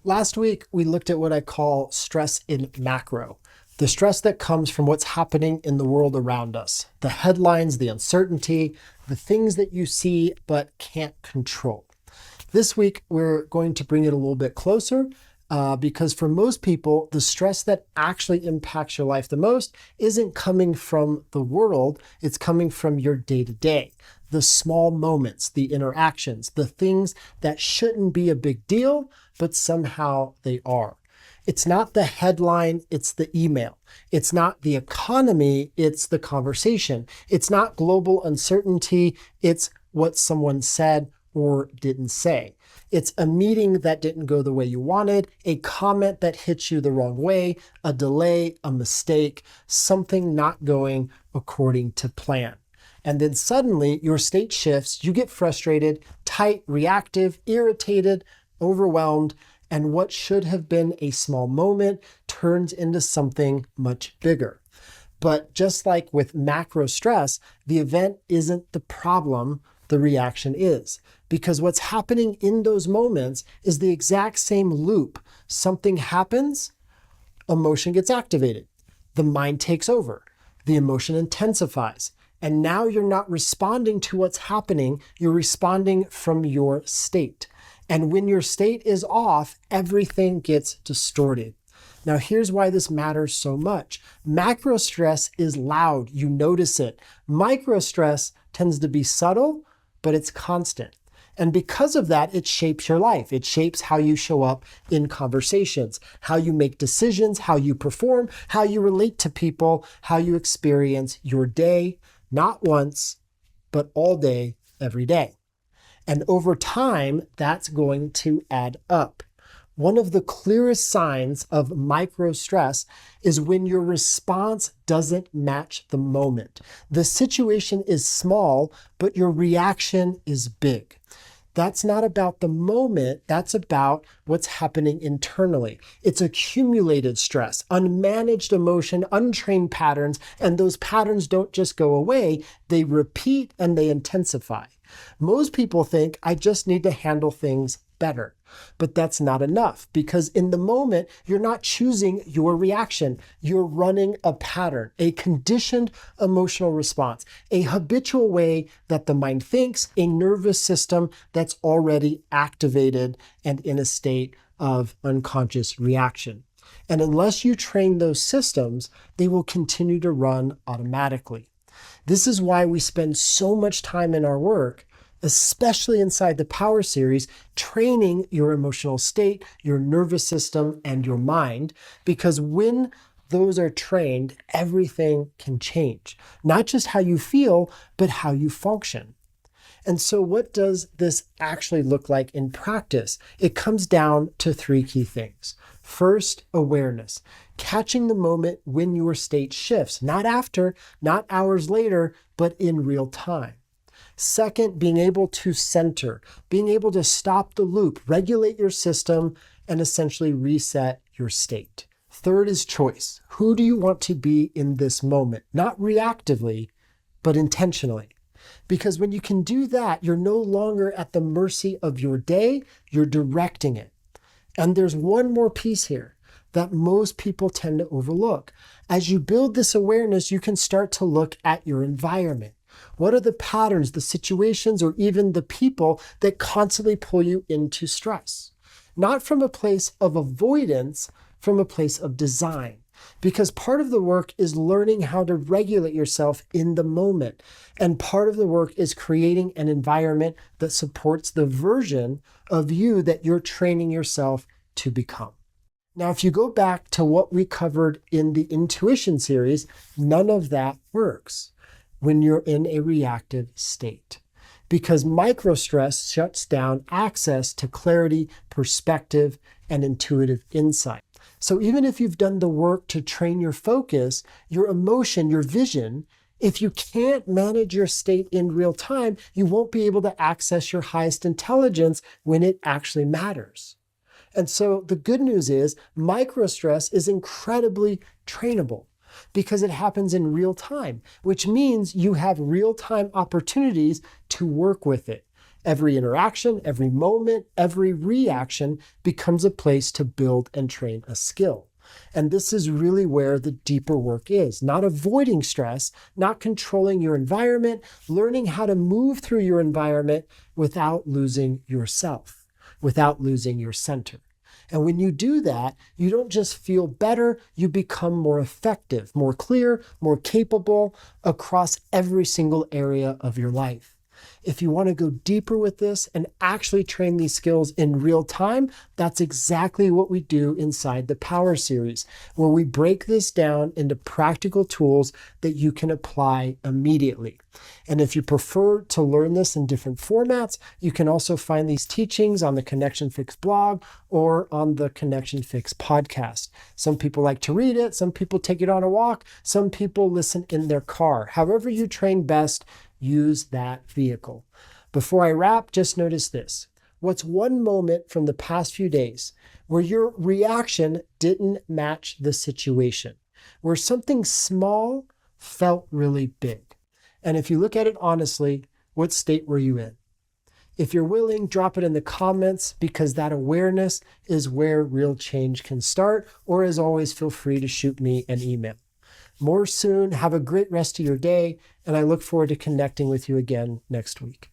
Last week, we looked at what I call stress in macro, the stress that comes from what's happening in the world around us, the headlines, the uncertainty, the things that you see but can't control. This week, we're going to bring it a little bit closer because for most people, the stress that actually impacts your life the most isn't coming from the world, it's coming from your day-to-day. The small moments, the interactions, the things that shouldn't be a big deal, but somehow they are. It's not the headline, it's the email. It's not the economy, it's the conversation. It's not global uncertainty, it's what someone said or didn't say. It's a meeting that didn't go the way you wanted, a comment that hits you the wrong way, a delay, a mistake, something not going according to plan. And then suddenly your state shifts, you get frustrated, tight, reactive, irritated, overwhelmed, and what should have been a small moment turns into something much bigger. But just like with macro stress, the event isn't the problem, the reaction is. Because what's happening in those moments is the exact same loop. Something happens, emotion gets activated. The mind takes over. The emotion intensifies. And now you're not responding to what's happening, you're responding from your state. And when your state is off, everything gets distorted. Now here's why this matters so much. Macro stress is loud, you notice it. Micro stress tends to be subtle, but it's constant. And because of that, it shapes your life. It shapes how you show up in conversations, how you make decisions, how you perform, how you relate to people, how you experience your day, not once, but all day, every day. And over time, that's going to add up. One of the clearest signs of micro stress is when your response doesn't match the moment. The situation is small, but your reaction is big. That's not about the moment, that's about what's happening internally. It's accumulated stress, unmanaged emotion, untrained patterns, and those patterns don't just go away, they repeat and they intensify. Most people think, I just need to handle things better. But that's not enough because in the moment, you're not choosing your reaction. You're running a pattern, a conditioned emotional response, a habitual way that the mind thinks, a nervous system that's already activated and in a state of unconscious reaction. And unless you train those systems, they will continue to run automatically. This is why we spend so much time in our work, especially inside the Power Series, training your emotional state, your nervous system, and your mind, because when those are trained, everything can change. Not just how you feel, but how you function. And so what does this actually look like in practice? It comes down to three key things. First, awareness. Catching the moment when your state shifts, not after, not hours later, but in real time. Second, being able to center, being able to stop the loop, regulate your system, and essentially reset your state. Third is choice. Who do you want to be in this moment? Not reactively, but intentionally. Because when you can do that, you're no longer at the mercy of your day, you're directing it. And there's one more piece here that most people tend to overlook. As you build this awareness, you can start to look at your environment. What are the patterns, the situations, or even the people that constantly pull you into stress? Not from a place of avoidance, from a place of design. Because part of the work is learning how to regulate yourself in the moment. And part of the work is creating an environment that supports the version of you that you're training yourself to become. Now, if you go back to what we covered in the intuition series, none of that works when you're in a reactive state. Because microstress shuts down access to clarity, perspective, and intuitive insight. So even if you've done the work to train your focus, your emotion, your vision, if you can't manage your state in real time, you won't be able to access your highest intelligence when it actually matters. And so the good news is microstress is incredibly trainable, because it happens in real time, which means you have real-time opportunities to work with it. Every interaction, every moment, every reaction becomes a place to build and train a skill. And this is really where the deeper work is. Not avoiding stress, not controlling your environment, learning how to move through your environment without losing yourself, without losing your center. And when you do that, you don't just feel better, you become more effective, more clear, more capable across every single area of your life. If you want to go deeper with this and actually train these skills in real time, that's exactly what we do inside the Power Series, where we break this down into practical tools that you can apply immediately. And if you prefer to learn this in different formats, you can also find these teachings on the connectionfix blog or on the connectionfix podcast. Some people like to read it, some people take it on a walk, some people listen in their car. However you train best, use that vehicle. Before I wrap, just notice this. What's one moment from the past few days where your reaction didn't match the situation, where something small felt really big? And if you look at it honestly, what state were you in? If you're willing, drop it in the comments, because that awareness is where real change can start. Or as always, feel free to shoot me an email. More soon. Have a great rest of your day, and I look forward to connecting with you again next week.